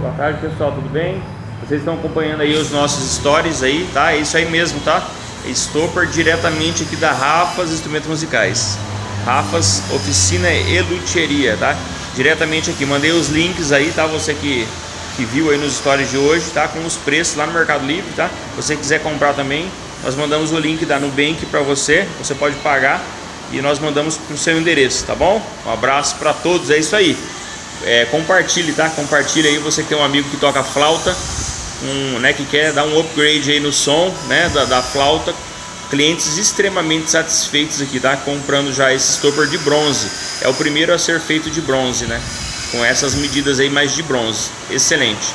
Boa tarde, pessoal, tudo bem? Vocês estão acompanhando aí os nossos stories aí, tá? É isso aí mesmo, tá? Stopper diretamente aqui da Rafas Instrumentos Musicais, Rafas Oficina e Luthieria, tá? Diretamente aqui, mandei os links aí, tá? Você que viu aí nos stories de hoje, tá? Com os preços lá no Mercado Livre, tá? Se você quiser comprar também, nós mandamos o link da Nubank para você pode pagar e nós mandamos pro seu endereço, tá bom? Um abraço para todos, é isso aí. Compartilhe, tá? Compartilhe aí, você que tem um amigo que toca flauta, né, que quer dar um upgrade aí no som, né, da flauta. Clientes extremamente satisfeitos aqui, tá? Comprando já esse stopper de bronze. É o primeiro a ser feito de bronze, né? Com essas medidas aí mais de bronze. Excelente.